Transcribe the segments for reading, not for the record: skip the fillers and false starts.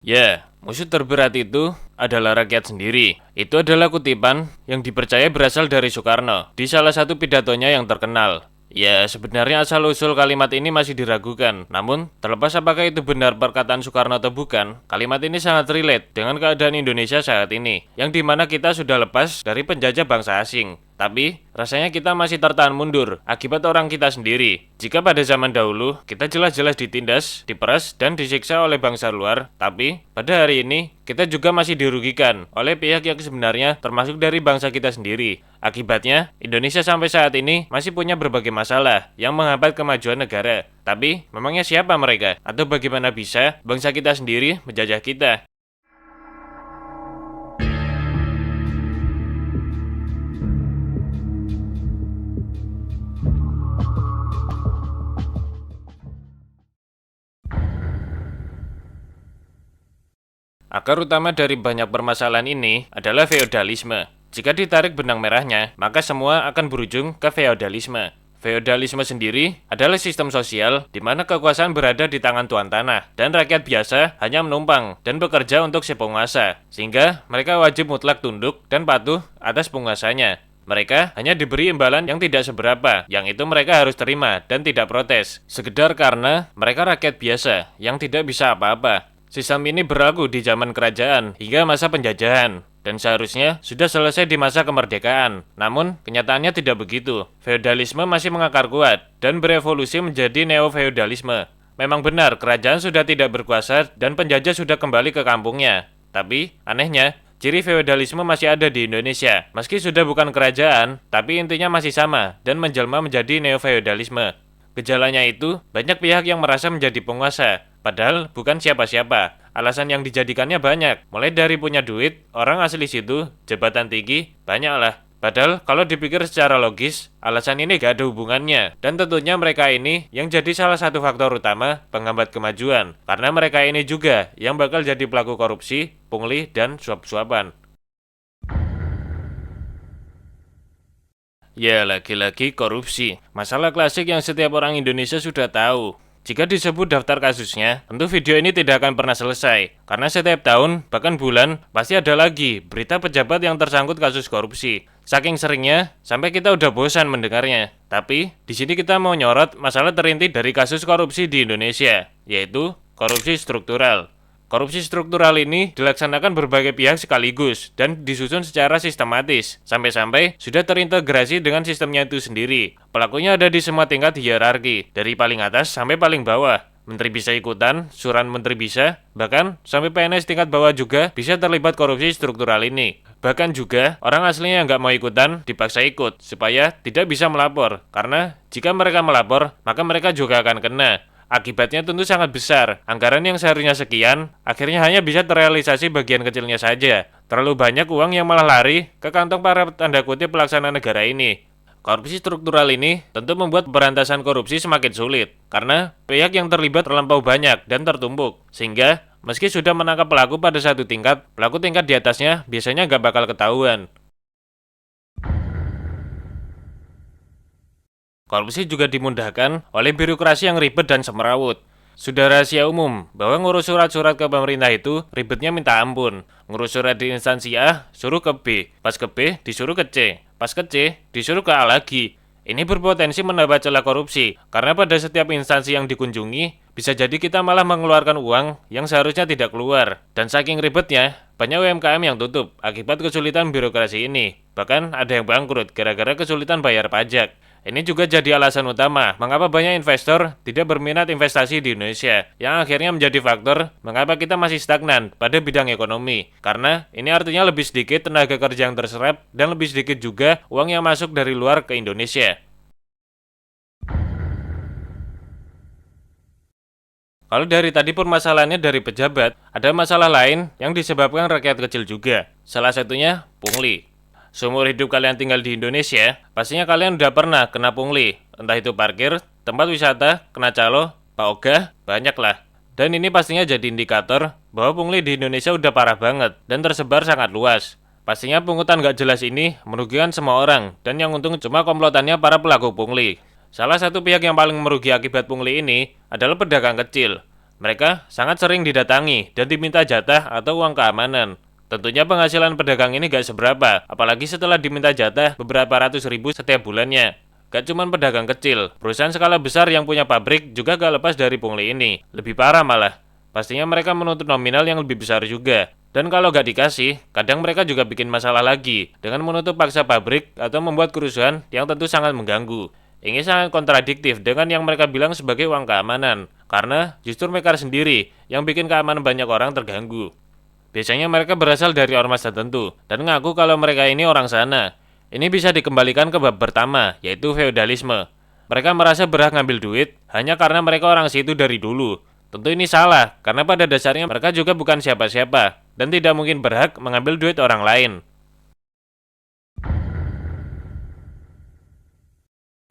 Ya, musuh terberat itu adalah rakyat sendiri. Itu adalah kutipan yang dipercaya berasal dari Soekarno di salah satu pidatonya yang terkenal. Ya, sebenarnya asal-usul kalimat ini masih diragukan. Namun, terlepas apakah itu benar perkataan Soekarno atau bukan, kalimat ini sangat relate dengan keadaan Indonesia saat ini, yang dimana kita sudah lepas dari penjajah bangsa asing. Tapi, rasanya kita masih tertahan mundur akibat orang kita sendiri. Jika pada zaman dahulu, kita jelas-jelas ditindas, diperas, dan disiksa oleh bangsa luar, tapi pada hari ini, kita juga masih dirugikan oleh pihak yang sebenarnya termasuk dari bangsa kita sendiri. Akibatnya, Indonesia sampai saat ini masih punya berbagai masalah yang menghambat kemajuan negara. Tapi, memangnya siapa mereka? Atau bagaimana bisa bangsa kita sendiri menjajah kita? Akar utama dari banyak permasalahan ini adalah feodalisme. Jika ditarik benang merahnya, maka semua akan berujung ke feodalisme. Feodalisme sendiri adalah sistem sosial di mana kekuasaan berada di tangan tuan tanah dan rakyat biasa hanya menumpang dan bekerja untuk si penguasa, sehingga mereka wajib mutlak tunduk dan patuh atas penguasanya. Mereka hanya diberi imbalan yang tidak seberapa, yang itu mereka harus terima dan tidak protes, sekedar karena mereka rakyat biasa yang tidak bisa apa-apa. Sistem ini berlaku di zaman kerajaan hingga masa penjajahan, dan seharusnya sudah selesai di masa kemerdekaan. Namun, kenyataannya tidak begitu. Feodalisme masih mengakar kuat dan berevolusi menjadi neo-feodalisme. Memang benar, kerajaan sudah tidak berkuasa dan penjajah sudah kembali ke kampungnya. Tapi, anehnya, ciri feodalisme masih ada di Indonesia. Meski sudah bukan kerajaan, tapi intinya masih sama dan menjelma menjadi neo-feodalisme. Gejalanya itu, banyak pihak yang merasa menjadi penguasa, padahal bukan siapa-siapa. Alasan yang dijadikannya banyak, mulai dari punya duit, orang asli situ, jabatan tinggi, banyaklah. Padahal kalau dipikir secara logis, alasan ini gak ada hubungannya. Dan tentunya mereka ini yang jadi salah satu faktor utama penghambat kemajuan. Karena mereka ini juga yang bakal jadi pelaku korupsi, pungli, dan suap-suapan. Ya, lagi-lagi korupsi. Masalah klasik yang setiap orang Indonesia sudah tahu. Jika disebut daftar kasusnya, tentu video ini tidak akan pernah selesai. Karena setiap tahun, bahkan bulan, pasti ada lagi berita pejabat yang tersangkut kasus korupsi. Saking seringnya, sampai kita udah bosan mendengarnya. Tapi, di sini kita mau nyorot masalah terinti dari kasus korupsi di Indonesia, yaitu korupsi struktural. Korupsi struktural ini dilaksanakan berbagai pihak sekaligus dan disusun secara sistematis, sampai-sampai sudah terintegrasi dengan sistemnya itu sendiri. Pelakunya ada di semua tingkat hierarki, dari paling atas sampai paling bawah. Menteri bisa ikutan, suran menteri bisa, bahkan sampai PNS tingkat bawah juga bisa terlibat korupsi struktural ini. Bahkan juga, orang aslinya yang nggak mau ikutan dipaksa ikut, supaya tidak bisa melapor. Karena jika mereka melapor, maka mereka juga akan kena. Akibatnya tentu sangat besar. Anggaran yang seharusnya sekian, akhirnya hanya bisa terrealisasi bagian kecilnya saja. Terlalu banyak uang yang malah lari ke kantong para tanda kutip pelaksana negara ini. Korupsi struktural ini tentu membuat pemberantasan korupsi semakin sulit, karena pihak yang terlibat terlampau banyak dan tertumpuk. Sehingga, meski sudah menangkap pelaku pada satu tingkat, pelaku tingkat di atasnya biasanya nggak bakal ketahuan. Korupsi juga dimudahkan oleh birokrasi yang ribet dan semrawut. Sudah rahasia umum bahwa ngurus surat-surat ke pemerintah itu ribetnya minta ampun. Ngurus surat di instansi A, suruh ke B. Pas ke B, disuruh ke C. Pas ke C, disuruh ke A lagi. Ini berpotensi menambah celah korupsi, karena pada setiap instansi yang dikunjungi, bisa jadi kita malah mengeluarkan uang yang seharusnya tidak keluar. Dan saking ribetnya, banyak UMKM yang tutup akibat kesulitan birokrasi ini. Bahkan ada yang bangkrut gara-gara kesulitan bayar pajak. Ini juga jadi alasan utama mengapa banyak investor tidak berminat investasi di Indonesia, yang akhirnya menjadi faktor mengapa kita masih stagnan pada bidang ekonomi. Karena ini artinya lebih sedikit tenaga kerja yang terserap dan lebih sedikit juga uang yang masuk dari luar ke Indonesia. Kalau dari tadi permasalahannya dari pejabat, ada masalah lain yang disebabkan rakyat kecil juga. Salah satunya pungli. Seumur hidup kalian tinggal di Indonesia, pastinya kalian udah pernah kena pungli. Entah itu parkir, tempat wisata, kena calo, Pak Ogah, banyak lah. Dan ini pastinya jadi indikator bahwa pungli di Indonesia udah parah banget dan tersebar sangat luas. Pastinya pungutan gak jelas ini merugikan semua orang, dan yang untung cuma komplotannya para pelaku pungli. Salah satu pihak yang paling merugi akibat pungli ini adalah pedagang kecil. Mereka sangat sering didatangi dan diminta jatah atau uang keamanan. Tentunya penghasilan pedagang ini gak seberapa, apalagi setelah diminta jatah beberapa ratus ribu setiap bulannya. Gak cuma pedagang kecil, perusahaan skala besar yang punya pabrik juga gak lepas dari pungli ini. Lebih parah malah, pastinya mereka menuntut nominal yang lebih besar juga. Dan kalau gak dikasih, kadang mereka juga bikin masalah lagi dengan menutup paksa pabrik atau membuat kerusuhan yang tentu sangat mengganggu. Ini sangat kontradiktif dengan yang mereka bilang sebagai uang keamanan, karena justru mereka sendiri yang bikin keamanan banyak orang terganggu. Biasanya mereka berasal dari ormas tertentu dan ngaku kalau mereka ini orang sana. Ini bisa dikembalikan ke bab pertama, yaitu feodalisme. Mereka merasa berhak ngambil duit hanya karena mereka orang situ dari dulu. Tentu ini salah, karena pada dasarnya mereka juga bukan siapa-siapa dan tidak mungkin berhak mengambil duit orang lain.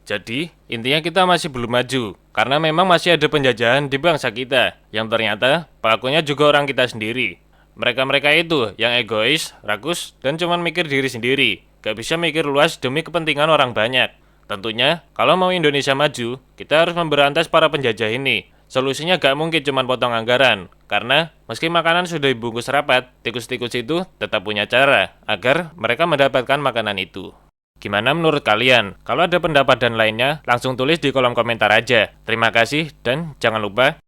Jadi, intinya kita masih belum maju, karena memang masih ada penjajahan di bangsa kita, yang ternyata pelakunya juga orang kita sendiri. Mereka-mereka itu yang egois, rakus, dan cuma mikir diri sendiri, gak bisa mikir luas demi kepentingan orang banyak. Tentunya, kalau mau Indonesia maju, kita harus memberantas para penjajah ini. Solusinya gak mungkin cuma potong anggaran, karena meski makanan sudah dibungkus rapat, tikus-tikus itu tetap punya cara agar mereka mendapatkan makanan itu. Gimana menurut kalian? Kalau ada pendapat dan lainnya, langsung tulis di kolom komentar aja. Terima kasih dan jangan lupa